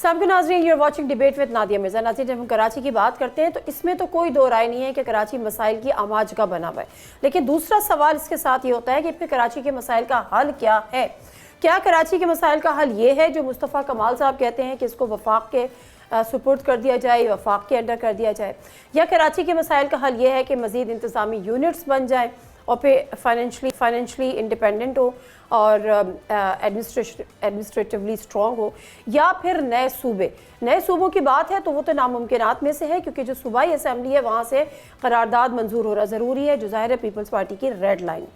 साहब के नाज़रीन, your watching debate with Nadia Mirza. नाज़रीन, जब हम कराची की बात करते हैं तो इसमें तो कोई दो राय नहीं है कि कराची मसाइल की आमाज का बना हुआ है, लेकिन दूसरा सवाल इसके साथ ये होता है कि फिर कराची के मसाइल का हल क्या है। क्या कराची के मसाइल का हल ये है जो मुस्तफ़ा कमाल साहब कहते हैं कि इसको वफाक के सुपुर्द कर दिया जाए, वफाक के अंडर कर दिया जाए, या कराची के मसाइल का हल ये है कि मज़ीद इंतज़ामी यूनिट्स बन जाए और फिर फाइनेंशली इंडिपेंडेंट हो और एडमिनिस्ट्रेटिवली स्ट्रॉन्ग हो, या फिर नए सूबों की बात है तो वो तो नामुमकिनात में से है, क्योंकि जो सूबाई असम्बली है वहाँ से करारदाद मंजूर हो रहा ज़रूरी है, जो ज़ाहिर है पीपल्स पार्टी की रेड लाइन।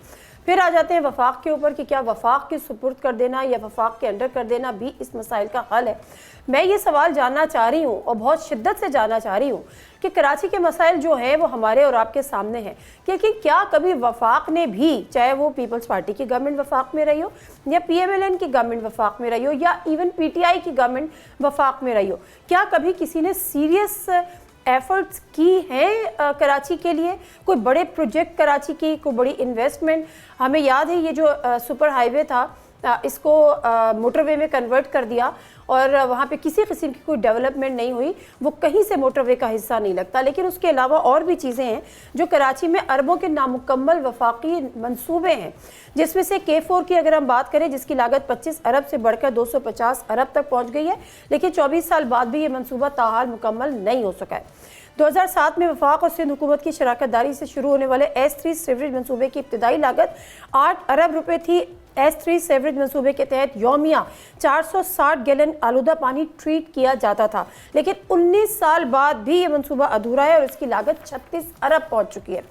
फिर आ जाते हैं वफाक के ऊपर कि क्या वफाक के सुपुर्द कर देना या वफाक के अंडर कर देना भी इस मसाइल का हल है। मैं ये सवाल जानना चाह रही हूँ और बहुत शिद्दत से जानना चाह रही हूँ कि कराची के मसाइल जो हैं वो हमारे और आपके सामने हैं, क्योंकि क्या कभी वफाक ने भी, चाहे वो पीपल्स पार्टी की गवर्नमेंट वफाक में रही हो या PMLN की गवर्नमेंट वफाक में रही हो या इवन PTI की गवर्नमेंट वफाक में रही हो, क्या कभी किसी ने सीरियस एफर्ट्स की हैं कराची के लिए? कोई बड़े प्रोजेक्ट कराची की, कोई बड़ी इन्वेस्टमेंट? हमें याद है ये जो सुपर हाईवे था इसको मोटरवे में कन्वर्ट कर दिया और वहाँ पे किसी किस्म की कोई डेवलपमेंट नहीं हुई, वो कहीं से मोटरवे का हिस्सा नहीं लगता। लेकिन उसके अलावा और भी चीज़ें हैं जो कराची में अरबों के नामुकम्मल वफाकी मंसूबे हैं, जिसमें से K4 की अगर हम बात करें जिसकी लागत 25 अरब से बढ़कर 250 अरब तक पहुँच गई है, लेकिन 24 साल बाद भी ये मनसूबा ताहाल मुकम्मल नहीं हो सका है। 2007 में वफाक और सिंध हुकूमत की शराकत दारी से शुरू होने वाले S3 सीवरेज मनसूबे की इब्तदाई लागत 8 अरब रुपए थी। S3 सीवरेज मनसूबे के तहत यौमिया 460 गैलन आलूदा पानी ट्रीट किया जाता था, लेकिन 19 साल बाद भी ये मनसूबा अधूरा है और इसकी लागत 36 अरब पहुंच चुकी है।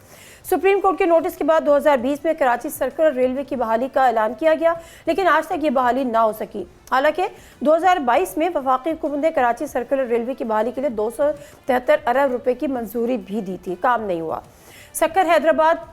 सुप्रीम कोर्ट के नोटिस के बाद 2020 में कराची सर्कुलर रेलवे की बहाली का ऐलान किया गया, लेकिन आज तक ये बहाली ना हो सकी। हालांकि 2022 में वफाकी हुकूमत ने कराची सर्कुलर रेलवे की बहाली के लिए 273 अरब रुपए की मंजूरी भी दी थी, काम नहीं हुआ। सक्कर हैदराबाद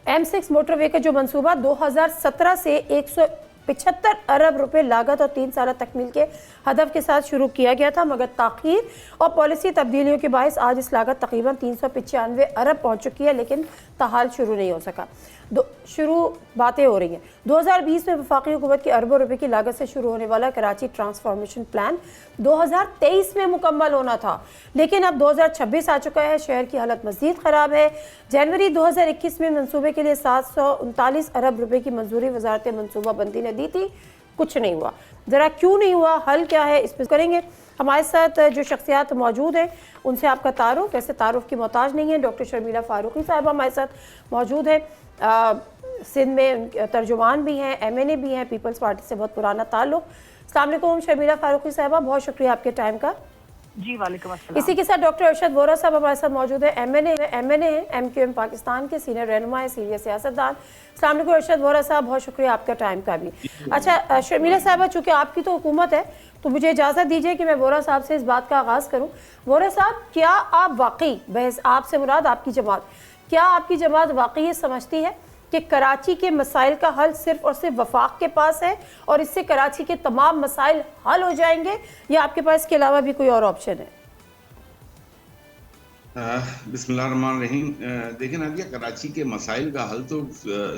M6 मोटरवे का जो मंसूबा 2017 से 175 अरब रुपए लागत और 3 साल तकमील के हदफ के साथ शुरू किया गया था, मगर ताख़ीर और पॉलिसी तब्दीलियों के बायस आज इस लागत तकरीबन 395 अरब पहुंच चुकी है, लेकिन ताहाल शुरू नहीं हो सका। शुरू बातें हो रही हैं। 2020 में वफाकी हुकूमत की अरबों रुपए की लागत से शुरू होने वाला कराची ट्रांसफॉर्मेशन प्लान 2023 में मुकम्मल होना था, लेकिन अब 2026 आ चुका है। शहर की हालत मज़ीद ख़राब है। जनवरी 2021 में मनसूबे के लिए 739 अरब रुपए की मंजूरी वजारत मनसूबा बंदी ने दी थी, कुछ नहीं हुआ। ज़रा क्यों नहीं हुआ, हल क्या है, इस पर करेंगे। हमारे साथ जो शख्सियात मौजूद हैं उनसे आपका तारुफ, वैसे तारुफ की मोहताज नहीं है। डॉक्टर शर्मिला फारूकी साहब हमारे साथ मौजूद है, सिंध में तर्जुमान भी हैं, MNA भी हैं, पीपल्स पार्टी से बहुत पुराना ताल्लुक़। अस्सलाम वालेकुम शर्मिला फारूकी साहबा, बहुत शुक्रिया आपके टाइम का। जी वालेकुम अस्सलाम। इसी के साथ डॉक्टर अरशद वोरा साहब हमारे साथ मौजूद है, MNA है, MQM पाकिस्तान के सीनियर रहनुमा है, सीनियर सियासतदान। अस्सलाम वालेकुम अरशद वोरा साहब, बहुत शुक्रिया आपका टाइम का भी। अच्छा शर्मिला साहबा, चूँकि आपकी तो हुकूमत है तो मुझे इजाज़त दीजिए कि मैं वोरा साहब से इस बात का आगाज़ करूँ। वोरा साहब, क्या आप वाकई, बहस आपसे मुराद आपकी जमात, क्या आपकी जमात वाकई ये समझती है कि कराची के मसाइल का हल सिर्फ और सिर्फ वफाक के पास है और इससे कराची के तमाम मसाइल हल हो जाएंगे, या आपके पास इसके अलावा भी कोई और ऑप्शन है? बिस्मिल्लाहिर्रहमानिर्रहीम। देखिए नादिया, कराची के मसाइल का हल तो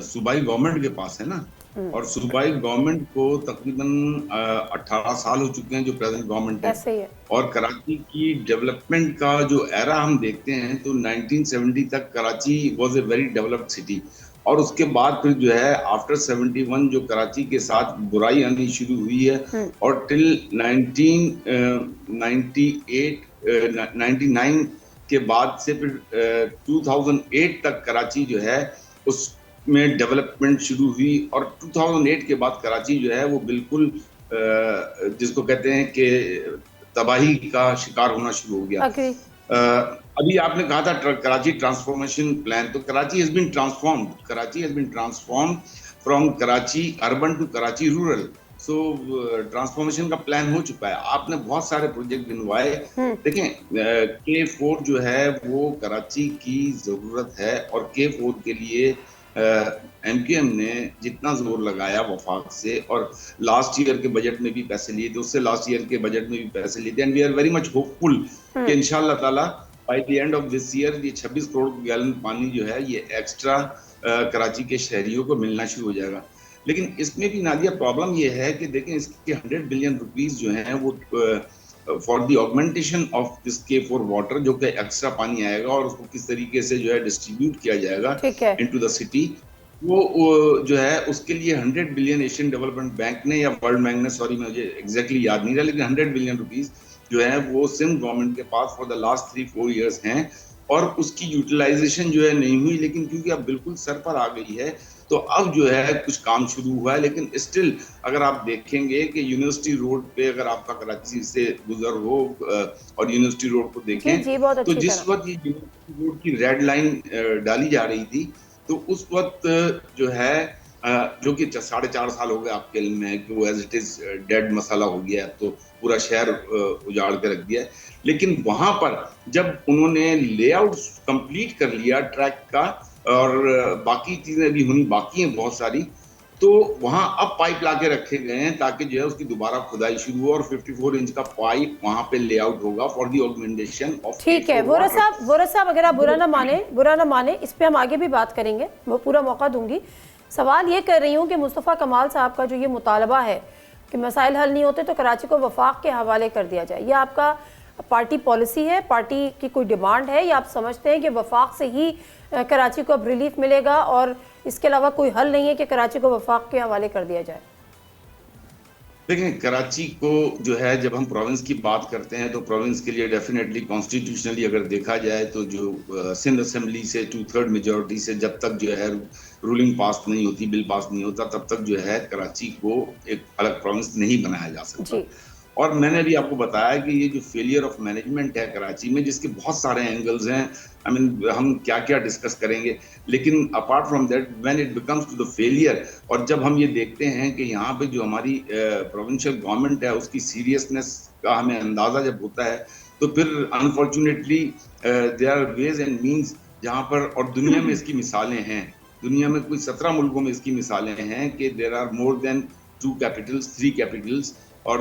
सूबाई गवर्नमेंट के पास है ना, और सूबाई गवर्नमेंट को तकरीबन 18 साल हो चुके हैं जो प्रेजेंट गवर्नमेंट है। और कराची की डेवलपमेंट का जो एरा हम देखते हैं तो 1970 तक Karachi was a very developed city, और उसके बाद फिर जो है आफ्टर 71 जो कराची के साथ बुराई आनी शुरू हुई है, और टिल 1999 के बाद से फिर 2008 तक कराची जो है उसमें डेवलपमेंट शुरू हुई। और 2008 के बाद कराची जो है वो बिल्कुल जिसको कहते हैं कि तबाही का शिकार होना शुरू हो गया। अभी आपने कहा था कराची ट्रांसफॉर्मेशन प्लान, तो Karachi has been transformed from Karachi urban to Karachi rural. So transformation का प्लान हो चुका है। आपने बहुत सारे प्रोजेक्ट गिनवाए। देखें, K4 जो है वो कराची की जरूरत है, और K4 के लिए MQM ने जितना जोर लगाया वफाक से, और लास्ट ईयर के बजट में भी पैसे लिए थे, उससे लास्ट ईयर के बजट में भी पैसे लिए थे, and we are very much hopeful कि इंशाल्लाह ताला by the end of this year ये 26 करोड़ गैलन पानी जो है ये एक्स्ट्रा कराची के शहरियों को मिलना शुरू हो जाएगा। लेकिन इसमें भी नादिया प्रॉब्लम ये है कि देखें इसके 100 बिलियन रुपीस जो हैं वो for the augmentation of this K4 water, जो कि एक्स्ट्रा पानी आएगा और उसको किस तरीके से जो है डिस्ट्रीब्यूट किया जाएगा ठीक है। इनटू द सिटी, वो जो है उसके लिए 100 बिलियन एशियन डेवलपमेंट बैंक ने या वर्ल्ड बैंक ने, सॉरी मुझे एग्जैक्टली याद नहीं रहा, लेकिन 100 बिलियन रुपीस जो है वो सिंध गवर्नमेंट के पास फॉर द लास्ट 3-4 इयर्स हैं और उसकी यूटिलाइजेशन जो है नहीं हुई। लेकिन क्योंकि अब बिल्कुल सर पर आ गई है तो अब जो है कुछ काम शुरू हुआ है, लेकिन स्टिल अगर आप देखेंगे कि यूनिवर्सिटी रोड पे अगर आपका कराची से गुजर हो और यूनिवर्सिटी रोड को देखें जी बहुत तो अच्छी जिस तरह। वक्त ये यूनिवर्सिटी रोड की रेड लाइन डाली जा रही थी तो उस वक्त जो है जो कि 4.5 साल हो गए आपके इल्म में कि वो एज इट इज डेड मसाला हो गया है, तो पूरा शहर उजाड़ के रख दिया है। लेकिन वहां पर जब उन्होंने लेआउट कंप्लीट कर लिया ट्रैक का और बाकी चीजें भी होनी बाकी हैं बहुत सारी, तो वहां अब पाइप लाके रखे गए हैं ताकि जो है उसकी दोबारा खुदाई शुरू हो और 54 इंच का पाइप वहां पे लेआउट होगा फॉर दी ऑगमेंटेशन ऑफ। ठीक है वोरा साहब अगर आप बुरा ना माने इस पे हम आगे भी बात करेंगे, वो पूरा मौका दूंगी। सवाल ये कर रही हूँ कि मुस्तफ़ा कमाल साहब का जो ये मुतालबा है कि मसाइल हल नहीं होते तो कराची को वफाक के हवाले कर दिया जाए, ये आपका पार्टी पॉलिसी है, पार्टी की कोई डिमांड है, या आप समझते हैं कि वफाक से ही कराची को अब रिलीफ मिलेगा और इसके अलावा कोई हल नहीं है कि कराची को वफाक के हवाले कर दिया जाए? देखें, कराची को जो है जब हम प्रोविंस की बात करते हैं तो प्रोविंस के लिए डेफिनेटली कॉन्स्टिट्यूशनली अगर देखा जाए तो जो सिंध असेंबली से 2/3 मेजॉरिटी से जब तक जो है रूलिंग पास नहीं होती, बिल पास नहीं होता, तब तक जो है कराची को एक अलग प्रोविंस नहीं बनाया जा सकता। और मैंने भी आपको बताया कि ये जो फेलियर ऑफ मैनेजमेंट है कराची में, जिसके बहुत सारे एंगल्स हैं, आई मीन हम क्या क्या डिस्कस करेंगे, लेकिन apart from that when it becomes to the failure, और जब हम ये देखते हैं कि यहाँ पे जो हमारी प्रोविंशियल गवर्नमेंट है उसकी सीरियसनेस का हमें अंदाजा जब होता है, तो फिर unfortunately there are ways and means जहाँ पर, और दुनिया में इसकी मिसालें हैं, दुनिया में कोई 17 मुल्कों में इसकी मिसालें हैं कि there are more than 2 capitals 3 capitals, और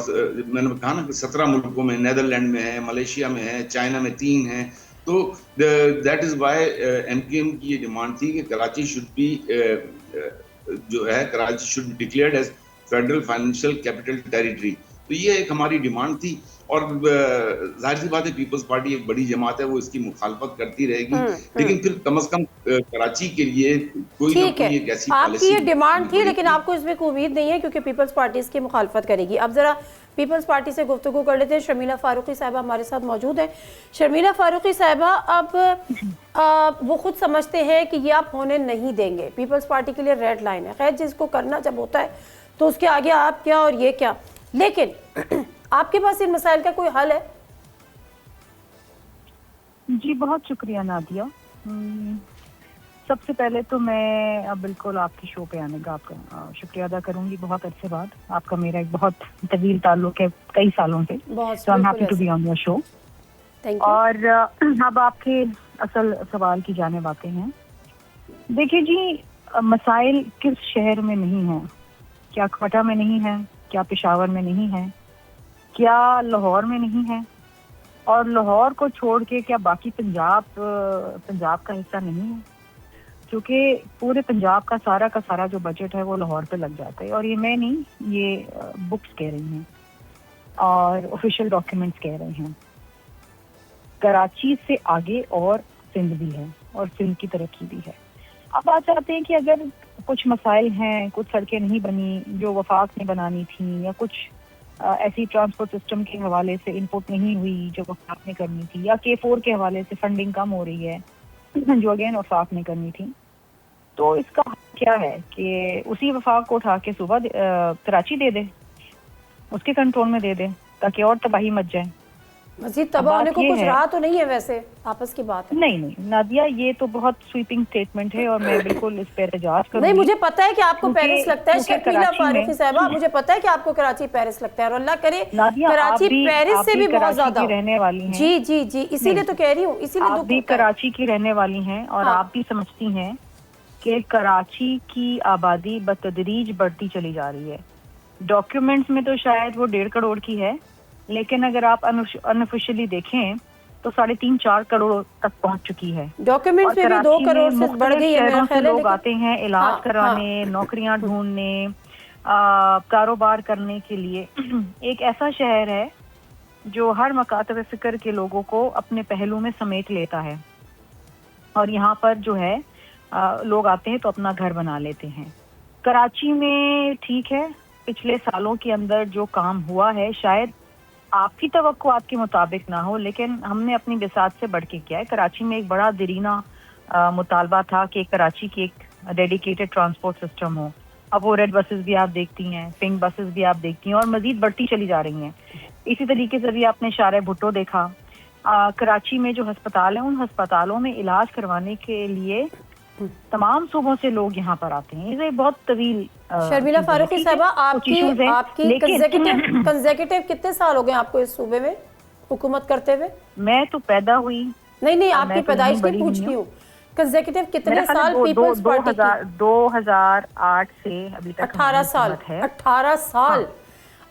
मैंने कहा ना कि 17 मुल्कों में, नेदरलैंड में है, मलेशिया में है, चाइना में 3 है। तो दैट इज वाई MKM की ये डिमांड थी कि कराची शुड बी जो है Karachi should be declared as federal financial capital territory. तो ये एक हमारी डिमांड थी और जाहिर सी बात है पीपल्स पार्टी एक बड़ी जमात है, वो इसकी मुखालफत करती रहेगी, लेकिन फिर कम से कम कराची के लिए कोई ना कोई एक ऐसी पॉलिसी, आपकी ये डिमांड थी लेकिन आपको इसमें कोई उम्मीद नहीं है क्योंकि पीपल्स पार्टी इसकी मुखालफत करेगी। अब जरा पीपल्स पार्टी से गुफ्तगू कर लेते हैं। शर्मिला फारूकी साहिबा हमारे साथ मौजूद है। शर्मिला फारूकी साहिबा, अब वो खुद समझते हैं कि ये आप होने नहीं देंगे, पीपल्स पार्टी के लिए रेड लाइन है। खैर जिसको करना जब होता है तो उसके आगे आप क्या और ये क्या, लेकिन आपके पास इन मसाइल का कोई हल है? जी बहुत शुक्रिया नादिया। सबसे पहले तो मैं बिल्कुल आपके शो पे आने का आपका शुक्रिया अदा करूंगी। बहुत अच्छे बाद, आपका मेरा एक बहुत तवील ताल्लुक है कई सालों से, तो I am happy to be on your show. और अब आपके असल सवाल की जानिब आते हैं। देखिए जी, मसाइल किस शहर में नहीं है? क्या क्वेटा में नहीं है? क्या पेशावर में नहीं है? क्या लाहौर में नहीं है? और लाहौर को छोड़ के क्या बाकी पंजाब का हिस्सा नहीं है? क्योंकि पूरे पंजाब का सारा जो बजट है वो लाहौर पे लग जाता है। और ये मैं नहीं, ये बुक्स कह रही हैं और ऑफिशियल डॉक्यूमेंट्स कह रहे हैं। कराची से आगे और सिंध भी है और सिंध की तरक्की भी है। अब बात चाहते हैं कि अगर कुछ मसाइल हैं, कुछ सड़कें नहीं बनी जो वफाक ने बनानी थी, या कुछ ऐसी ट्रांसपोर्ट सिस्टम के हवाले से इनपुट नहीं हुई जो वफाक ने करनी थी, या K4 के हवाले से फंडिंग कम हो रही है जो अगेन वफाक ने करनी थी, तो इसका क्या है कि उसी वफाक को उठा के सुबह कराची दे दे, उसके कंट्रोल में दे दे, ताकि और तबाही मच जाए। मजीद तबाह होने को कुछ रहा तो नहीं है, वैसे आपस की बात है। नहीं नादिया, ये तो बहुत स्वीपिंग स्टेटमेंट है और मैं बिल्कुल इस पर एहतजाज करूंगी। नहीं, मुझे पता है कि आपको पेरिस लगता है शर्मिला फारूकी साहिबा, मुझे पता है कि आपको कराची पेरिस लगता है और अल्लाह करे कराची पेरिस से भी बहुत ज्यादा रहने वाली हैं। जी इसीलिए तो कह रही हूँ, इसीलिए आप भी कराची की रहने वाली हैं और आप भी समझती हैं कि कराची की आबादी बतदरीज बढ़ती चली जा रही है। डॉक्यूमेंट्स में तो शायद वो 1.5 करोड़ की है, लेकिन अगर आप अनऑफिशियली देखें तो 3.5-4 करोड़ तक पहुंच चुकी है। डॉक्यूमेंट्स में भी 2 करोड़ से बढ़ गई है मेरा ख्याल है। लोग आते हैं इलाज कराने, नौकरियां ढूंढने, कारोबार करने के लिए। एक ऐसा शहर है जो हर मकातब फिक्र के लोगों को अपने पहलू में समेट लेता है, और यहाँ पर जो है लोग आते हैं तो अपना घर बना लेते हैं। कराची में ठीक है, पिछले सालों के अंदर जो काम हुआ है शायद आपकी तवक्कुआत के मुताबिक ना हो, लेकिन हमने अपनी बिसात से बढ़ के किया है। कराची में एक बड़ा दरीना मुतालबा था कि कराची की एक डेडिकेटेड ट्रांसपोर्ट सिस्टम हो। अब वो रेड बसेस भी आप देखती हैं, पिंक बसेस भी आप देखती हैं, और मजीद बढ़ती चली जा रही हैं। इसी तरीके से भी आपने शारे भुट्टो देखा। कराची में जो अस्पताल है, उन अस्पतालों में इलाज करवाने के लिए तमाम सूबों से लोग यहाँ पर आते हैं। ये बहुत तवील शर्मिला फारूकी साहबा, आपकी कंसेक्यूटिव कितने साल हो गए आपको इस सूबे में हुकूमत करते हुए? मैं तो पैदा हुई नहीं आपकी पैदाइश नहीं पूछ रही हूँ, कंसेक्यूटिव कितने साल पीपल्स पार्टी की? 2008 से अभी तक 18 साल है। 18 साल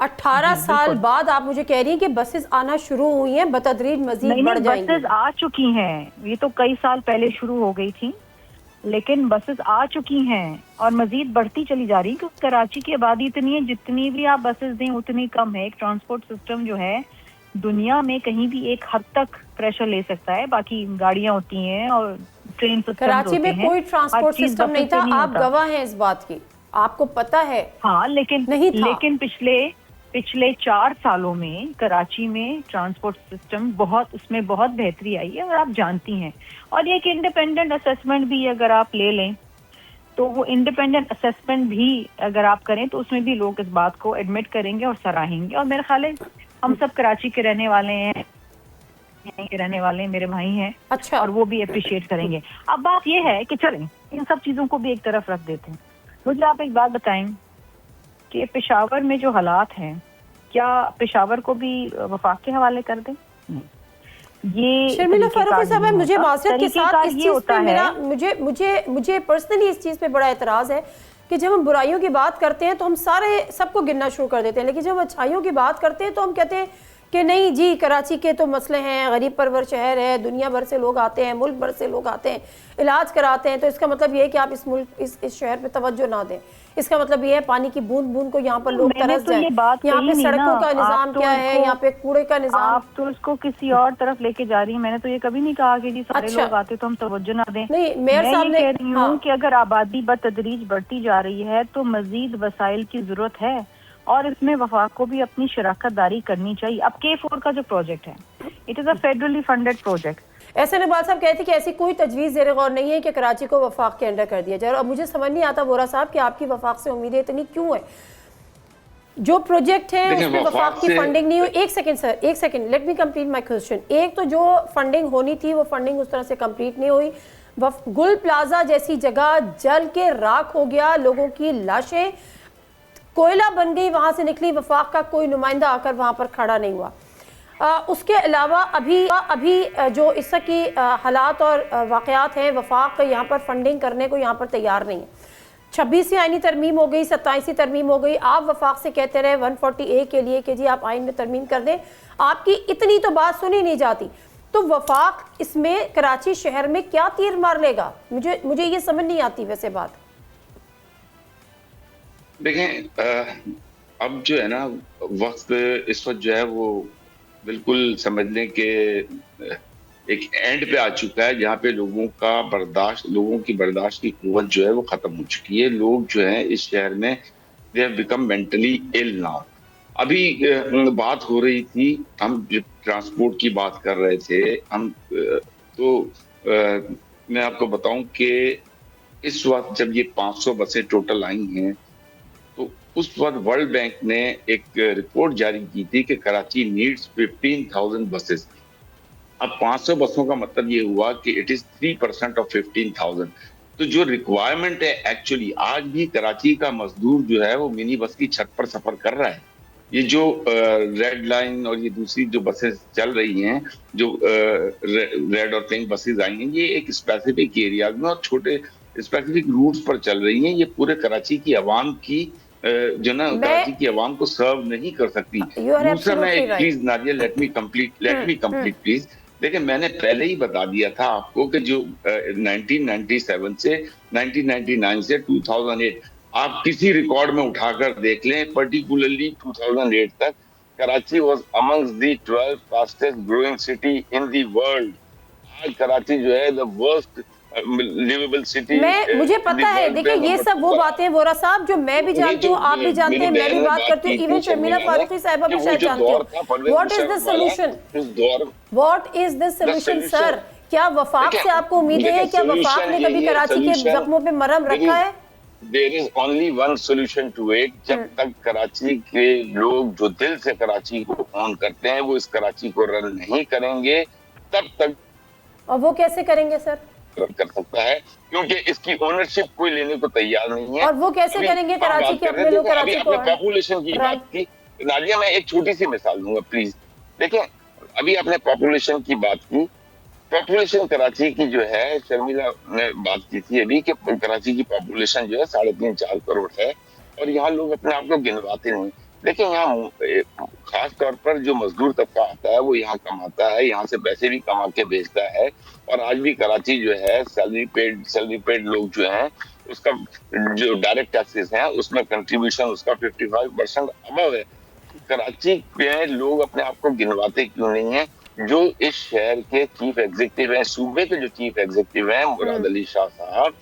18 साल बाद आप मुझे कह रही हैं कि बसेस आना शुरू हुई हैं, बतदरीज मजीद बढ़ जाएंगी। बसेस आ चुकी हैं, ये तो कई साल पहले शुरू हो गई थी, लेकिन बसेस आ चुकी हैं और मजीद बढ़ती चली जा रही है, क्योंकि कराची की आबादी इतनी है, जितनी भी आप बसेस दें उतनी कम है। एक ट्रांसपोर्ट सिस्टम जो है दुनिया में कहीं भी एक हद तक प्रेशर ले सकता है, बाकी गाड़ियां होती हैं और ट्रेन सिस्टम। कराची में कोई ट्रांसपोर्ट सिस्टम नहीं था, आप गवाह हैं इस बात की, आपको पता है। हाँ, लेकिन नहीं था। लेकिन पिछले 4 सालों में कराची में ट्रांसपोर्ट सिस्टम उसमें बहुत बेहतरी आई है, और आप जानती हैं। और एक इंडिपेंडेंट असेसमेंट भी अगर आप ले लें, तो वो इंडिपेंडेंट असेसमेंट भी अगर आप करें तो उसमें भी लोग इस बात को एडमिट करेंगे और सराहेंगे। और मेरे ख्याल है हम सब कराची के रहने वाले हैं, मेरे भाई हैं। अच्छा। और वो भी अप्रिशिएट करेंगे। अब बात ये है कि चलें इन सब चीजों को भी एक तरफ रख देते हैं। मुझे आप एक बात बताएं कि पेशावर में जो हालात हैं, क्या पेशावर को भी वफाक के हवाले कर दें? ये शर्मिला फारूकी साहब, मुझे मासरत के साथ इस चीज पे मेरा मुझे पर्सनली इस चीज पे बड़ा एतराज है कि जब हम बुराइयों की बात करते हैं तो हम सबको गिनना शुरू कर देते हैं, लेकिन जब हम अच्छाइयों की बात करते हैं तो हम कहते हैं कि नहीं जी, कराची के तो मसले हैं, गरीब परवर शहर है, दुनिया भर से लोग आते हैं, मुल्क भर से लोग आते हैं, इलाज कराते हैं, तो इसका मतलब ये है कि आप इस शहर पे तवज्जो ना दें। इसका मतलब ये है पानी की बूंद बूंद को यहाँ पर लोग तरस जाएं। यहाँ पे सड़कों का निजाम क्या है, यहाँ पे कूड़े का निजाम। आप तो उसको किसी और तरफ लेके जा रही है। मैंने तो ये कभी नहीं कहा कि जी सारे लोग आते तो हम तवज्जो ना दें। नहीं, मेयर साहब ने कह रही हूँ कि अगर आबादी बतदरीज बढ़ती जा रही है तो मजीद वसाइल की जरूरत है, और इसमें वफाक को भी अपनी शराकत दारी करनी चाहिए। अब K4 का जो प्रोजेक्ट है, it is a federally funded project. एहसान इकबाल साहब कहते कि ऐसी कोई तजवीज़ ज़ेर गौर नहीं है कि कराची को वफाक के अंडर कर दिया जाए। और अब मुझे समझ नहीं आता वोरा साहब कि आपकी वफाक से उम्मीदें इतनी क्यों है? जो प्रोजेक्ट है उसमें वफाक की फंडिंग नहीं हुई। एक सेकंड सर, एक second, let me complete my question. एक तो जो फंडिंग होनी थी वो फंडिंग उस तरह से कंप्लीट नहीं हुई। गुल प्लाजा जैसी जगह जल के राख हो गया, लोगों की लाशें कोयला बन गई, वहां से निकली, वफाक का कोई नुमाइंदा आकर वहां पर खड़ा नहीं हुआ। उसके अलावा अभी जो इसकी हालात और वाक़यात हैं, वफाक यहाँ पर फंडिंग करने को यहाँ पर तैयार नहीं है। 26वीं आइनी तरमीम हो गई, 27वीं तरमीम हो गई, आप वफाक से कहते रहे 140A के लिए कि जी आप आइन में तरमीम कर दें, आपकी इतनी तो बात सुनी नहीं जाती। तो वफाक इसमें कराची शहर में क्या तीर मार लेगा? मुझे ये समझ नहीं आती वैसे बात। देखें, अब जो है ना वक्त इस वक्त जो है वो बिल्कुल समझ लें कि एक एंड पे आ चुका है, जहाँ पे लोगों की बर्दाश्त की कुव्वत जो है वो खत्म हो चुकी है। लोग जो है इस शहर में they have become mentally ill now. अभी बात हो रही थी, हम जब ट्रांसपोर्ट की बात कर रहे थे हम, तो मैं आपको बताऊं कि इस वक्त जब ये 500 बसें टोटल आई हैं, तो उस वक्त वर्ल्ड बैंक ने एक रिपोर्ट जारी की थी कि कराची नीड्स 15,000 बसेस। अब 500 बसों का मतलब ये हुआ कि इट इज 3% ऑफ 15,000। तो जो रिक्वायरमेंट है एक्चुअली, आज भी कराची का मजदूर जो है वो मिनी बस की छत पर सफर कर रहा है। ये जो रेड लाइन और ये दूसरी जो बसेस चल रही हैं, जो रेड और पिंक बसेस आई हैं, ये एक स्पेसिफिक एरियाज में और छोटे स्पेसिफिक रूट्स पर चल रही हैं। ये पूरे कराची की आवाम की जो ना कराची की आवाम को सर्व नहीं कर सकती। दूसरा, मैं please Nadia, let me complete please. देखिए, मैंने पहले ही बता दिया था आपको कि जो 1997 से 1999 से 2008 आप किसी रिकॉर्ड में उठाकर देख लें, पर्टिकुलरली 2008 तक Karachi was amongst the 12 fastest growing city in the world. आज कराची जो है द वर्स्ट लिवेबल सिटी मुझे पता है। देखिए, ये सब वो बातें हैं वोरा साहब जो मैं भी जानती हूँ, आप भी जानते हैं, मैं भी बात करती हूँ, इवन शर्मिला फारूकी साहिबा भी शायद जानती हो। What is the solution? What is the solution sir? क्या वफाक से आपको उम्मीदें हैं? क्या वफाक ने कभी कराची के जख्मों पे मरहम रखा है? There is only one solution to it। जब तक कराची के लोग जो दिल से कराची को ऑन करते हैं वो इस कराची को रन नहीं करेंगे, तब तक। और वो कैसे करेंगे सर? कर सकता है, क्योंकि इसकी ओनरशिप कोई लेने को तैयार नहीं है। और वो कैसे करेंगे? कराची के अपने लोग कराची को। पॉपुलेशन की बात की नादिया, मैं एक छोटी सी मिसाल दूंगा प्लीज। देखिए, अभी आपने पॉपुलेशन की बात की। पॉपुलेशन कराची की जो है, शर्मिला ने बात की थी अभी कि कराची की पॉपुलेशन जो है 3.5-4 करोड़ है, और यहाँ लोग अपने आप को गिनवाते नहीं। देखिए, यहाँ खास तौर पर जो मजदूर तबका आता है वो यहाँ कमाता है, यहाँ से पैसे भी कमा के भेजता है। और आज भी कराची जो है सैलरी पेड लोग जो हैं, उसका जो डायरेक्ट टैक्सेस हैं उसमें कंट्रीब्यूशन उसका 55% अबव है। कराची के लोग अपने आप को गिनवाते क्यों नहीं है? जो इस शहर के चीफ एग्जीक्यूटिव हैं, सूबे के जो चीफ एग्जीक्यूटिव हैं मुराद अली शाह साहब,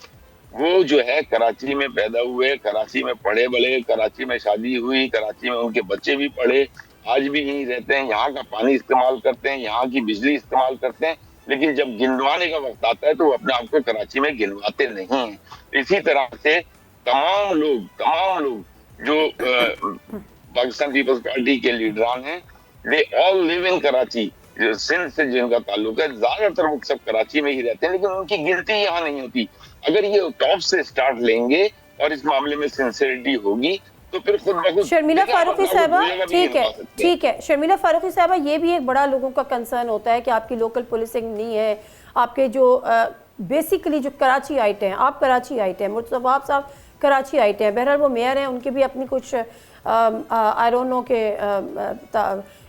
वो जो है कराची में पैदा हुए, कराची में पढ़े बड़े, कराची में शादी हुई, कराची में उनके बच्चे भी पढ़े, आज भी यहीं रहते हैं, यहाँ का पानी इस्तेमाल करते हैं, यहाँ की बिजली इस्तेमाल करते हैं। लेकिन जब गिनवाने का वक्त आता है तो वो अपने आप को कराची में गिनवाते नहीं हैं। इसी तरह से तमाम लोग जो पाकिस्तान पीपल्स पार्टी के लीडरान हैं, they all live in Karachi. Sindh से जिनका ताल्लुक है, ज्यादातर वो सब कराची में ही रहते हैं, लेकिन उनकी गिनती यहाँ नहीं होती। अगर ये टॉप से स्टार्ट लेंगे और इस मामले में सिंसियरिटी होगी तो फिर खुद ब खुद। शर्मिला फारूकी साहिबा, ठीक है शर्मिला फारूकी साहिबा, ये भी एक बड़ा लोगों का कंसर्न होता है कि आपकी लोकल पुलिसिंग नहीं है, आपके जो बेसिकली जो कराची आइटे हैं, आप कराची आइटे हैं, मुर्तज़ा साहब कराची आइटे हैं, बहरहाल वो मेयर हैं, उनके भी अपनी कुछ आई डोंट नो के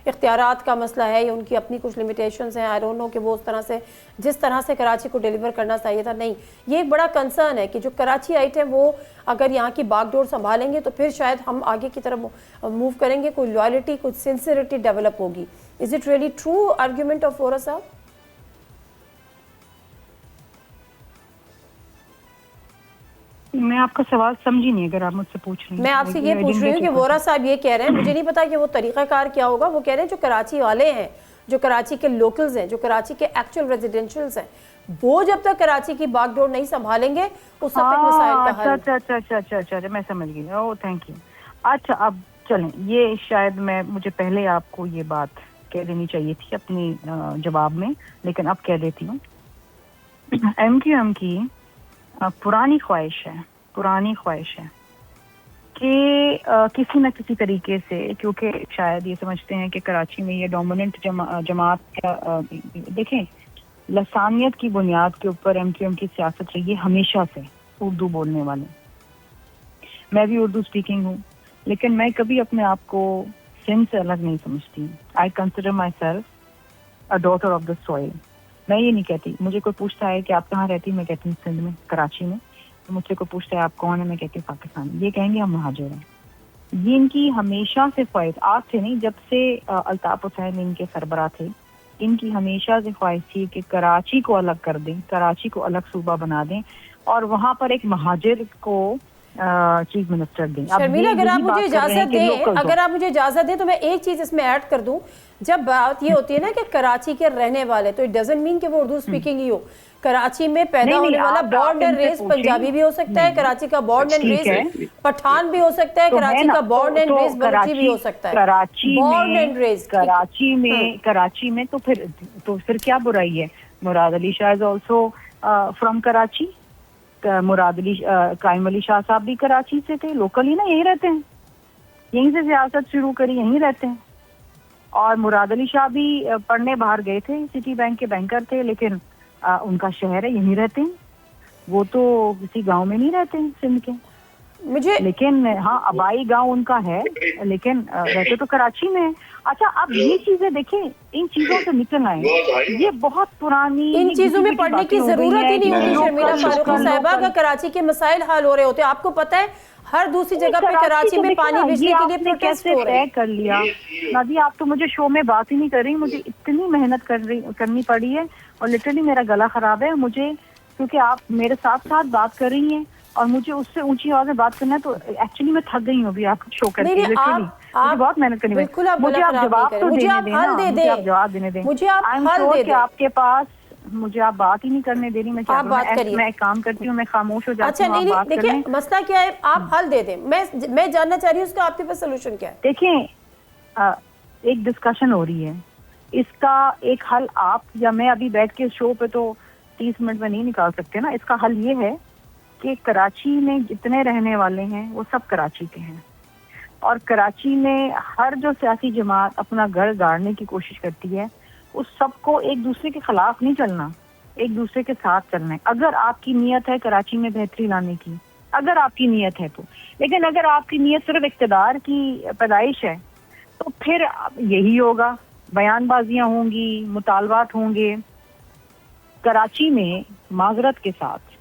इख्तियारात का मसला है या उनकी अपनी कुछ लिमिटेशंस हैं। आई डोंट नो कि वो उस तरह से जिस तरह से कराची को डिलीवर करना चाहिए था, नहीं। ये एक बड़ा कंसर्न है कि जो कराची आइट है वो अगर यहाँ की बागडोर संभालेंगे तो फिर शायद हम आगे की तरफ मूव करेंगे, कोई लॉयल्टी, कुछ सिंसियरिटी डेवलप होगी। Is it really true argument of Vora साहब? मैं आपका सवाल समझी नहीं, अगर आप मुझसे पूछ रही हैं। मैं आपसे ये पूछ रही हूँ कि वोरा साहब ये कह रहे हैं, मुझे नहीं पता कि वो तरीक़ाकार क्या होगा, वो कह रहे हैं जो कराची वाले हैं, जो कराची के लोकल्स हैं, जो कराची के एक्चुअल रेजिडेंशियल्स हैं, वो जब तक कराची की बागडोर नहीं संभालेंगे उस तक मसाइल का हल। अच्छा, मैं समझ गई। Oh thank you. अच्छा, अब चलें, ये शायद मुझे पहले आपको ये बात कह देनी चाहिए थी अपनी जवाब में, लेकिन अब कह देती हूँ। MQM की पुरानी ख्वाहिश है कि किसी न किसी तरीके से, क्योंकि शायद ये समझते हैं कि कराची में ये डोमिनेंट जमात का, देखें, लसानियत की बुनियाद के ऊपर MQM की सियासत रही है हमेशा से, उर्दू बोलने वाले। मैं भी उर्दू स्पीकिंग हूँ, लेकिन मैं कभी अपने आप को सिंध से अलग नहीं समझती। I consider my self a daughter of the soil. मैं ये नहीं कहती, मुझे कोई पूछता है कि आप कहाँ रहती, मैं कहती हूँ सिंध में, कराची में। तो मुझसे कोई पूछता है आप कौन है, मैं कहती हूँ पाकिस्तान। ये कहेंगे हम महाजिर हैं। ये इनकी हमेशा से ख्वाहिश, आज से नहीं, जब से अल्ताफ हुसैन इनके सरबराह थे, इनकी हमेशा से ख्वाहिश थी कि कराची को अलग कर दें, कराची को अलग सूबा बना दें और वहाँ पर एक महाजिर को चीफ मिनिस्टर दें। शर्मिला, अगर आप मुझे इजाजत दें तो मैं एक चीज इसमें ऐड कर दूं। जब बात ये होती है ना कि कराची के रहने वाले, तो इट डजंट मीन कि वो उर्दू स्पीकिंग ही हो। कराची में पैदा होने वाला बॉर्न एंड रेस पंजाबी भी हो सकता है, कराची का बॉर्न एंड रेस पठान भी हो सकता है, कराची का बॉर्न एंड रेस बलोची भी हो सकता है। कराची में तो फिर क्या बुराई है? Murad Ali Shah is also from Karachi. Murad Ali Qaim Ali Shah साहब भी कराची से थे, लोकल ही ना, यहीं रहते हैं, यहीं से सियासत शुरू करी, यहीं रहते हैं। और मुराद अली शाह भी पढ़ने बाहर गए थे, सिटी बैंक के बैंकर थे, लेकिन उनका शहर है, यहीं रहते हैं। वो तो किसी गांव में नहीं रहते हैं सिंध के। मुझे लेकिन हाँ अबाई गांव उनका है, लेकिन रहते तो कराची में है। अच्छा अब ये चीजें देखें, इन चीजों से निकल आए, ये बहुत पुरानी, इन चीजों में पढ़ने की जरूरत ही नहीं होती शर्मिला फारूकी साहिबा, अगर कराची के मसाइल हल हो रहे होते। आपको पता है हर दूसरी जगह पे कराची में पानी बिजली के लिए प्रोटेस्ट हो रहे हैं। कर लिया नादिया, आप तो मुझे शो में बात ही नहीं कर रही, मुझे इतनी मेहनत करनी पड़ी है और लिटरली मेरा गला खराब है मुझे, क्योंकि आप मेरे साथ साथ बात कर रही हैं और मुझे उससे ऊंची आवाज में बात करना है, तो एक्चुअली मैं थक गई हूँ अभी आपको शो करके। लिटरली मुझे बहुत मेहनत करनी पड़ी। मुझे आप जवाब तो देने दें, मुझे आप जवाब देने दें। मुझे आप हल दे दें। आपके पास मुझे आप बात ही नहीं करने दे रही। मैं क्या मैं एक काम करती हूँ, मैं खामोश हो जाती हूँ। अच्छा नहीं, देखिए मसला क्या है, आप हल दे दें। मैं जानना चाह रही हूँ उसका आपके पास सोल्यूशन क्या है। देखिए एक डिस्कशन हो रही है, इसका एक हल आप या मैं अभी बैठ के शो पे तो 30 मिनट में नहीं निकाल सकते ना। इसका हल ये है कि कराची में जितने रहने वाले हैं वो सब कराची के हैं, और कराची में हर जो सियासी जमात अपना घर गाड़ने की कोशिश करती है, उस सबको एक दूसरे के खिलाफ नहीं चलना, एक दूसरे के साथ चलना है। अगर आपकी नीयत है कराची में बेहतरी लाने की, अगर आपकी नीयत है तो, लेकिन अगर आपकी नीयत सिर्फ इक़्तिदार की पैदाइश है तो फिर यही होगा, बयानबाजियां होंगी, मुतालबात होंगे। कराची में माजरत के साथ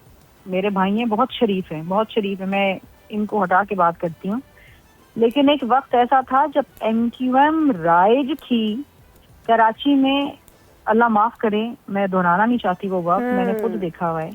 मेरे भाई हैं, बहुत शरीफ हैं, बहुत शरीफ है, मैं इनको हटा के बात करती हूँ, लेकिन एक वक्त ऐसा था जब MQM राइज थी कराची में, अल्लाह माफ करे मैं दोहराना नहीं चाहती वो वक्त, मैंने खुद देखा हुआ है,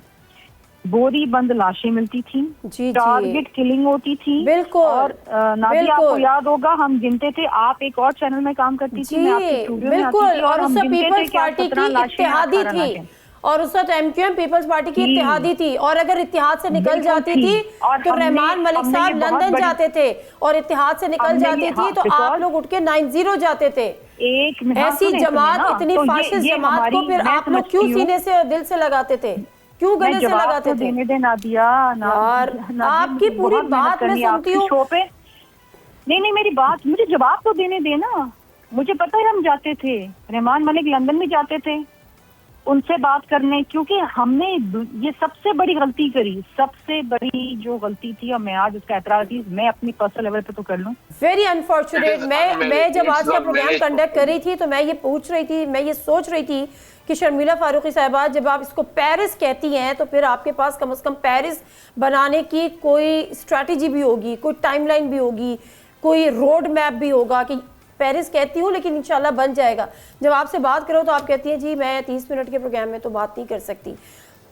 बोरी बंद लाशें मिलती थी, टारगेट किलिंग होती थी। बिल्कुल। और नादिया आपको याद होगा हम गिनते थे, आप एक और चैनल में काम करती थी, मैं आपके स्टूडियो में आती थी और हम गिनते थे कि 17 लाशें थी और उस वक्त MQM पीपल्स पार्टी की इत्तेहादी थी, और अगर इत्तेहाद से निकल जाती थी तो रहमान मलिक साहब लंदन जाते थे, और इत्तेहाद से निकल जाती थी तो आप लोग उठ के 9-0 जाते थे। ऐसी जमात, इतनी फाशिस्ट जमात को फिर आप लोग क्यों सीने से दिल से लगाते थे, क्यों गले से लगाते थे? यार आपकी पूरी बात मैं सुनती हूँ। नहीं मेरी बात, मुझे जवाब तो देने देना। मुझे पता है हम जाते थे, रहमान मलिक लंदन में जाते थे उनसे बात करने, क्योंकि हमने ये सबसे बड़ी गलती करी, सबसे बड़ी जो गलती थी, और मैं आज उसका एतराज थी, मैं अपनी पर्सनल लेवल पे तो कर लूं। Very unfortunate. मैं जब आज का प्रोग्राम कंडक्ट कर रही थी तो मैं ये पूछ रही थी, मैं ये सोच रही थी कि शर्मिला फारूकी साहिबा जब आप इसको पेरिस कहती हैं तो फिर आपके पास कम से कम पेरिस बनाने की कोई स्ट्रैटेजी भी होगी, कोई टाइमलाइन भी होगी, कोई रोड मैप भी होगा कि पेरिस कहती हूँ लेकिन इंशाल्लाह बन जाएगा। जब आपसे बात करो तो आप कहती हैं जी मैं 30 मिनट के प्रोग्राम में तो बात नहीं कर सकती।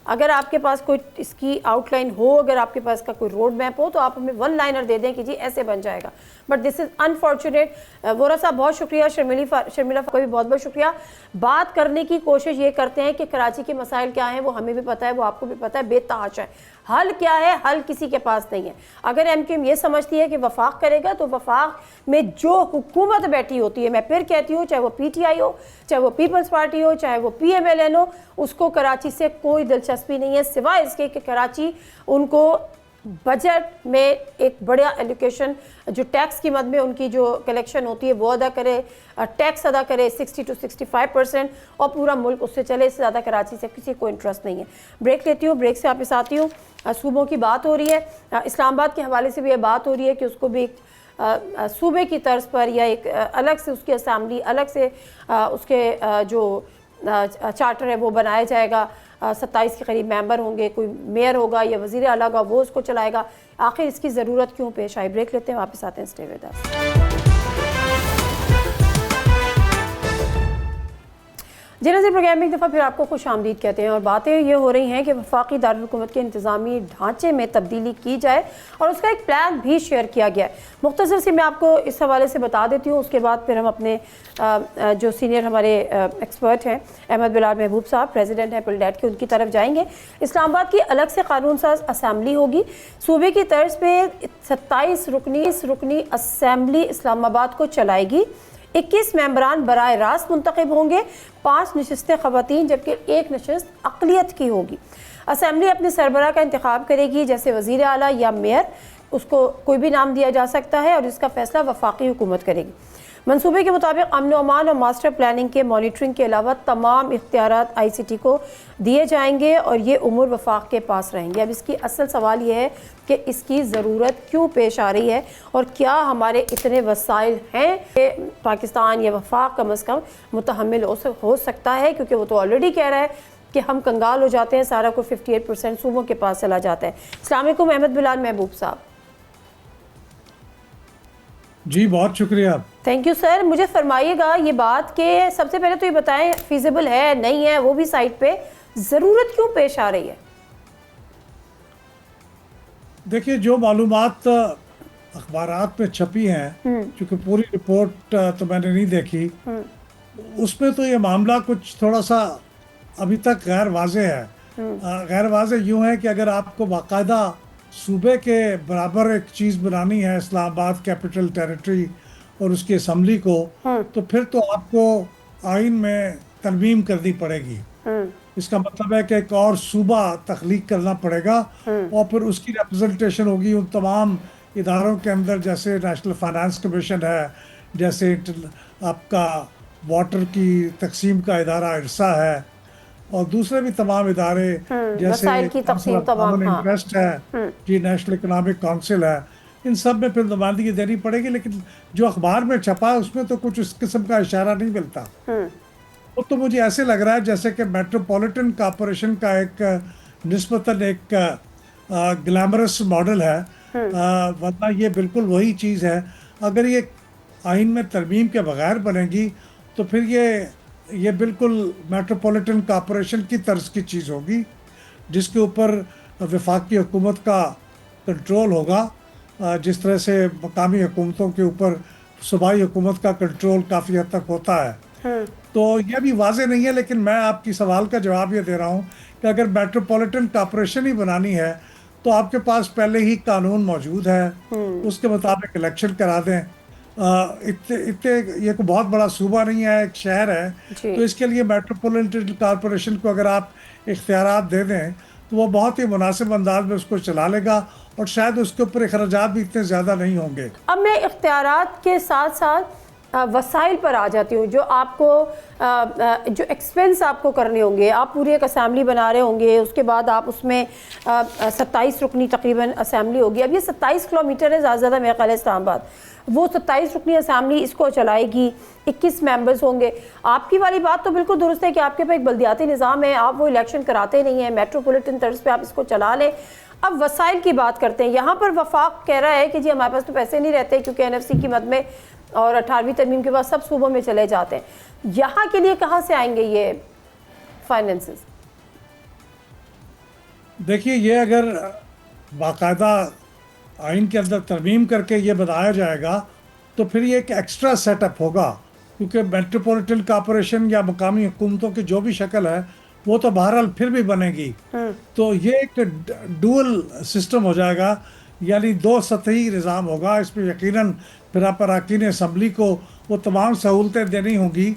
अगर आपके पास कोई इसकी आउटलाइन हो, अगर आपके पास का कोई रोड मैप हो तो आप हमें 1 लाइनर दे दें कि जी ऐसे बन जाएगा, but this is unfortunate. Vora साहब बहुत शुक्रिया, शर्मिला को भी बहुत बहुत शुक्रिया। बात करने की कोशिश ये करते हैं कि कराची के मसाइल क्या हैं, वो हमें भी पता है, वो आपको भी पता है, बेतहाशा है। हल क्या है, हल किसी के पास नहीं है। अगर MQM ये समझती है कि वफाक करेगा तो वफाक में जो हुकूमत बैठी होती है, मैं फिर कहती हूँ, चाहे वो PTI हो, चाहे वो पीपल्स पार्टी हो, चाहे वो PMLN हो, उसको कराची से कोई दिलचस्पी नहीं है, सिवाय इसके कि कराची उनको बजट में एक बड़ा एलोकेशन, जो टैक्स की मद में उनकी जो कलेक्शन होती है वो अदा करे, टैक्स अदा करे 60 to 65%, और पूरा मुल्क उससे चले। इससे ज़्यादा कराची से किसी को इंटरेस्ट नहीं है। ब्रेक लेती हूँ, ब्रेक से वापस आती हूँ। सूबों की बात हो रही है, इस्लामाबाद के हवाले से भी ये बात हो रही है कि उसको भी एक सूबे की तर्ज पर या एक अलग से उसकी असेंबली, अलग से उसके जो चार्टर है वो बनाया जाएगा। 27 के करीब मेंबर होंगे, कोई मेयर होगा या वज़ीर आला होगा, वो उसको चलाएगा। आखिर इसकी ज़रूरत क्यों पेश आई? ब्रेक लेते हैं, वापस आते हैं। Stay with us. जी नज़र प्रोग्राम में एक दफ़ा फिर आपको खुश आमदीद कहते हैं, और बातें ये हो रही हैं कि वफाकी दारुल हुकूमत के इंतज़ामी ढांचे में तब्दीली की जाए और उसका एक प्लान भी शेयर किया गया है। मुख्तसर से मैं आपको इस हवाले से बता देती हूँ, उसके बाद फिर हम अपने जो सीनियर हमारे एक्सपर्ट हैं अहमद बिलाल महबूब साहब, प्रेसिडेंट हैं पिलडेट के, उनकी तरफ जाएंगे। इस्लामाबाद की अलग से कानून साज असम्बली होगी, सूबे की तर्ज पर 27 रुकनी असम्बली इस्लामाबाद को चलाएगी। 21 मेंबरान बराह रास्त मुंतखब होंगे, 5 नशिस्तें ख़वातीन जबकि 1 नशिस्त अक़लियत की होगी। असम्बली अपने सरबराह का इंतखाब करेगी, जैसे वज़ीर आला या मेयर, उसको कोई भी नाम दिया जा सकता है, और इसका फ़ैसला वफाकी हुकूमत करेगी। मंसूबे के मुताबिक अमन अमान और मास्टर प्लानिंग के मॉनिटरिंग के अलावा तमाम इख्तियारात ICT को दिए जाएंगे और ये उमूर वफाक के पास रहेंगे। अब इसकी असल सवाल ये है कि इसकी ज़रूरत क्यों पेश आ रही है और क्या हमारे इतने वसाइल हैं कि पाकिस्तान या वफाक कम अज़ कम मुतहम्मिल हो सकता है, क्योंकि वो तो ऑलरेडी कह रहा है कि हम कंगाल हो जाते हैं, सारा को 58% सूबों के पास चला जाता है। अस्सलाम वालेकुम अहमद बिलाल महबूब साहब। जी बहुत शुक्रिया। Thank you sir. मुझे फरमाइएगा ये बात कि सबसे पहले तो ये बताएं फीजिबल है नहीं है, वो भी साइट पे ज़रूरत क्यों पेश आ रही है? देखिए, जो मालूमात अखबारात में छपी हैं, क्योंकि पूरी रिपोर्ट तो मैंने नहीं देखी, उसमें तो ये मामला कुछ थोड़ा सा अभी तक गैर वाज़े है। गैर वाज़े यूँ है कि अगर आपको बाकायदा सूबे के बराबर एक चीज़ बनानी है, इस्लामाबाद कैपिटल टेरिटरी और उसकी असम्बली को, तो फिर तो आपको आइन में तरमीम करनी पड़ेगी। इसका मतलब है कि एक और सूबा तख्लीक करना पड़ेगा और फिर उसकी रिप्रेजेंटेशन होगी उन तमाम इदारों के अंदर, जैसे नेशनल फाइनेंस कमीशन है, जैसे आपका वाटर की तकसीम का इदारा इरसा है और दूसरे भी तमाम इदारे जैसे वसाइल की तकसीम तमाम, इंटरेस्ट है जी, नेशनल इकोनॉमिक काउंसिल है, इन सब में फिर नुमाइंदगी देनी पड़ेगी। लेकिन जो अखबार में छपा है उसमें तो कुछ इस किस्म का इशारा नहीं मिलता। वो तो मुझे ऐसे लग रहा है जैसे कि मेट्रोपॉलिटन कॉरपोरेशन का एक निस्बतन एक ग्लैमरस मॉडल है, वरना ये बिल्कुल वही चीज़ है। अगर ये आइन में तरमीम के बगैर बनेगी तो फिर ये बिल्कुल मेट्रोपॉलिटन कॉरपोरेशन की तर्ज की चीज़ होगी, जिसके ऊपर वफाकी हुकूमत का कंट्रोल होगा, जिस तरह से मकामी हुकूमतों के ऊपर सूबाई हुकूमत का कंट्रोल काफ़ी हद तक होता है। तो यह भी वाजे नहीं है, लेकिन मैं आपकी सवाल का जवाब ये दे रहा हूँ कि अगर मेट्रोपॉलिटन कॉरपोरेशन ही बनानी है तो आपके पास पहले ही कानून मौजूद है, उसके मुताबिक इलेक्शन करा दें। इतने ये कोई बहुत बड़ा सूबा नहीं है, एक शहर है, तो इसके लिए मेट्रोपॉलिटन कॉरपोरेशन को अगर आप इख्तियारात दे दें तो वो बहुत ही मुनासिब अंदाज में उसको चला लेगा और शायद उसके ऊपर अखराजात भी इतने ज़्यादा नहीं होंगे। अब मैं इख्तियारात के साथ साथ वसाइल पर आ जाती हूँ, जो आपको जो एक्सपेंस आपको करने होंगे। आप पूरी एक असेंबली बना रहे होंगे, उसके बाद आप उसमें 27 रुकनी तकरीबन असेंबली होगी। अब ये 27 किलोमीटर है ज़्यादा मेरा ख्याल है इस्लामाबाद, वो 27 रुकनी असेंबली इसको चलाएगी, 21 मेंबर्स होंगे। आपकी वाली बात तो बिल्कुल दुरुस्त है कि आपके पास एक बल्दियाती निज़ाम है, आप वो इलेक्शन कराते नहीं हैं, मेट्रोपॉलिटन तर्ज पे आप इसको चला लें। अब वसाइल की बात करते हैं। यहाँ पर वफाक कह रहा है कि जी हमारे पास तो पैसे नहीं रहते, क्योंकि NFC की मद में और 18वीं तरमीम के बाद सब सूबों में चले जाते हैं। यहाँ के लिए कहाँ से आएंगे ये फाइनेंसेस? देखिए, ये अगर बाकायदा आइन के अंदर तरमीम करके ये बनाया जाएगा तो फिर ये एक एक्स्ट्रा सेटअप होगा, क्योंकि मेट्रोपॉलिटन कॉरपोरेशन या मकामी हुकूमतों की जो भी शक्ल है वो तो बहरहाल फिर भी बनेगी। तो ये एक डुअल सिस्टम हो जाएगा, यानी दो सतही निज़ाम होगा। इसमें यकीनन फिर आप अरकान असम्बली को वो तमाम सहूलतें देनी होंगी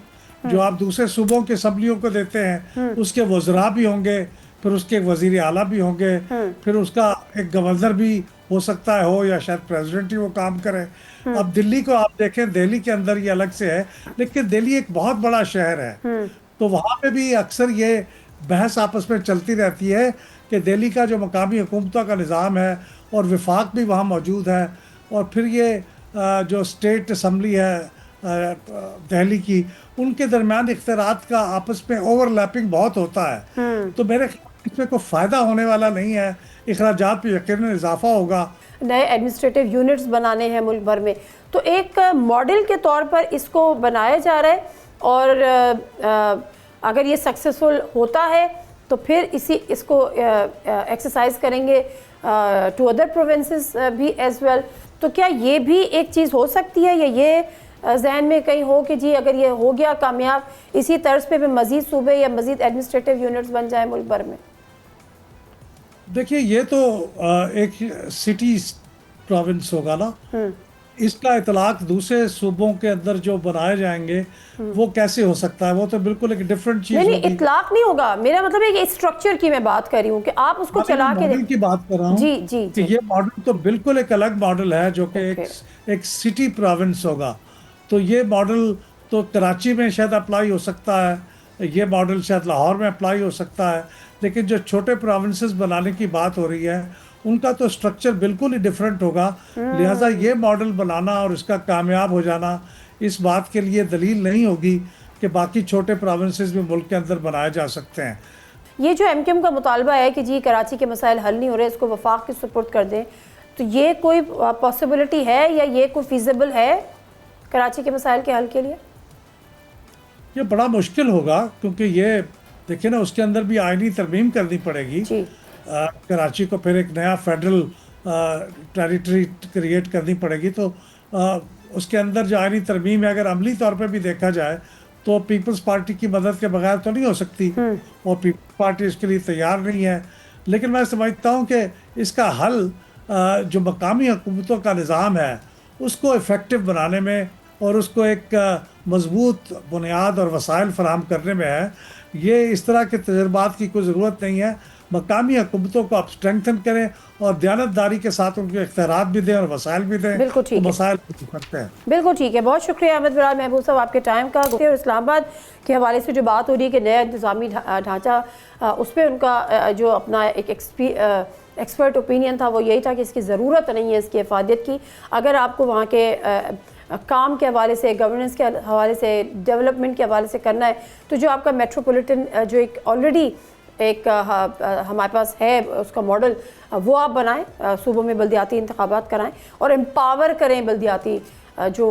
जो आप दूसरे सूबों के असम्बलियों को देते हैं। उसके वज़रा भी होंगे, फिर उसके वज़ीर आला भी होंगे, फिर उसका एक गवर्नर भी हो सकता है हो, या शायद प्रेसिडेंट ही वो काम करे। अब दिल्ली को आप देखें, दिल्ली के अंदर ये अलग से है, लेकिन दिल्ली एक बहुत बड़ा शहर है, तो वहाँ पे भी अक्सर ये बहस आपस में चलती रहती है कि दिल्ली का जो मकामी हुकूमतों का निज़ाम है और वफाक भी वहाँ मौजूद है, और फिर ये जो स्टेट असम्बली है दिल्ली की, उनके दरमियान इख्तियारात का आपस में ओवरलैपिंग बहुत होता है। तो मेरे इसमें कोई फ़ायदा होने वाला नहीं है, अखराजात पे यकीनन इजाफा होगा। नए एडमिनिस्ट्रेटिव यूनिट्स बनाने हैं मुल्क भर में, तो एक मॉडल के तौर पर इसको बनाया जा रहा है, और अगर ये सक्सेसफुल होता है तो फिर इसको एक्सरसाइज करेंगे टू अदर प्रोविंसेस भी एज वेल। तो क्या ये भी एक चीज़ हो सकती है, या ये जहन में कहीं हो कि जी अगर ये हो गया कामयाब, इसी तर्ज पे भी मज़ीद सूबे या मज़ीद एडमिनिस्ट्रेटिव यूनिट्स बन जाए मुल्क भर में? देखिए, ये तो एक सिटी प्रोविंस होगा ना, इसका इतलाक दूसरे सूबों के अंदर जो बनाए जाएंगे वो कैसे हो सकता है? वो तो बिल्कुल एक डिफरेंट चीज नहीं, इतलाक नहीं होगा। मेरा मतलब है कि स्ट्रक्चर की मैं बात कर रही हूँ कि आप उसको चला के मॉडल की बात कर रहा हूँ। जी जी जी। ये मॉडल तो बिल्कुल एक अलग मॉडल है जो कि एक सिटी प्रोविंस होगा। तो ये मॉडल तो कराची में शायद अप्लाई हो सकता है, ये मॉडल शायद लाहौर में अप्लाई हो सकता है, लेकिन जो छोटे प्रोविंसेस बनाने की बात हो रही है उनका तो स्ट्रक्चर बिल्कुल ही डिफरेंट होगा। लिहाजा ये मॉडल बनाना और इसका कामयाब हो जाना इस बात के लिए दलील नहीं होगी कि बाकी छोटे प्रोविंसेस भी मुल्क के अंदर बनाए जा सकते हैं। ये जो एमकेएम का मुतालबा है कि जी कराची के मसाइल हल नहीं हो रहे, इसको वफाक की सुपुर्द कर दें, तो ये कोई पॉसिबिलिटी है या ये कोई फीजिबल है कराची के मसाइल के हल के लिए? ये बड़ा मुश्किल होगा क्योंकि ये देखिए ना, उसके अंदर भी आईनी तरमीम करनी पड़ेगी। कराची को फिर एक नया फेडरल टेरिटरी क्रिएट करनी पड़ेगी, तो उसके अंदर जो आईनी तरमीम है अगर अमली तौर पे भी देखा जाए तो पीपल्स पार्टी की मदद के बगैर तो नहीं हो सकती, और पीपल्स पार्टी इसके लिए तैयार नहीं है। लेकिन मैं समझता हूँ कि इसका हल जो मकामी हुकूमतों का निज़ाम है उसको इफ़ेक्टिव बनाने में और उसको एक मजबूत बुनियाद और वसाइल फराहम करने में है। ये इस तरह के तजर्बात की कोई ज़रूरत नहीं है। मकामी हुकूमतों को आप स्ट्रेंथन करें और दयानतदारी के साथ उनके इख्तियारात भी दें और वसाइल भी दें। बिल्कुल ठीक है, मसाइल करते हैं। बिल्कुल ठीक है। बहुत शुक्रिया अहमद बिलाल महबूब साहब आपके टाइम का। और इस्लामाबाद के हवाले से जो बात हो रही है कि नया इंतज़ामी ढांचा, उस पर उनका जो अपना एक एक्सपर्ट ओपिनियन था वो यही था कि इसकी ज़रूरत नहीं है, इसकी इफादत की। अगर आपको वहाँ के काम के हवाले से, गवर्नेंस के हवाले से, डेवलपमेंट के हवाले से करना है, तो जो आपका मेट्रोपॉलिटन जो एक ऑलरेडी एक हमारे पास है उसका मॉडल, वो आप बनाएं, सूबों में बल्दियाती इंतखाबात कराएं और एम्पावर करें बल्दियाती जो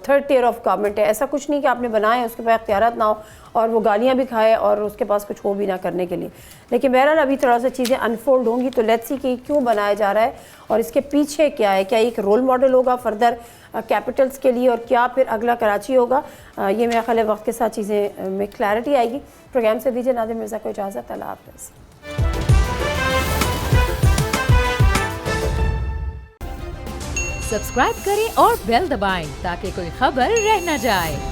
थर्ड टियर ऑफ गवर्नमेंट है। ऐसा कुछ नहीं कि आपने बनाए उसके पास इख्तियारात ना हो और वो गालियाँ भी खाए और उसके पास कुछ हो भी ना करने के लिए। लेकिन बहरहाल अभी थोड़ा सा चीज़ें अनफोल्ड होंगी, तो लेट्स सी कि क्यों बनाया जा रहा है और इसके पीछे क्या है। क्या एक रोल मॉडल होगा फर्दर कैपिटल्स के लिए, और क्या फिर अगला कराची होगा? ये मेरा ख्याल है वक्त के साथ चीज़ें में क्लैरिटी आएगी। प्रोग्राम से दीजिए नादिर मिर्ज़ा को इजाज़त। अल्लाह हाफ़िज़। सब्सक्राइब करें और बेल दबाएं ताकि कोई खबर रह न जाए।